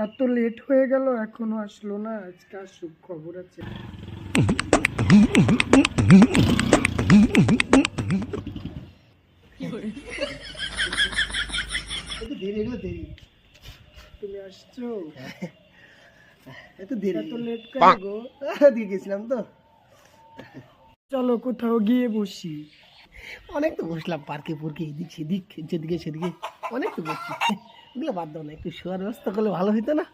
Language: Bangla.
এত লেট হয়ে গেল এখনো আসলো না। আজকে আসুক, খবর আছে। তুমি আসছো? এত দেরি, এত লেট কেন গো? দিয়ে গেছিলাম তো। চলো কোথাও গিয়ে বসি। অনেক তো বসলাম পার্কে পুরকে, এদিক সেদিক, যেদিকে সেদিকে অনেক তো বসছি। ওগুলো বাদ দাও না, একটু শোয়ার ব্যবস্থা করলে ভালো হতো না?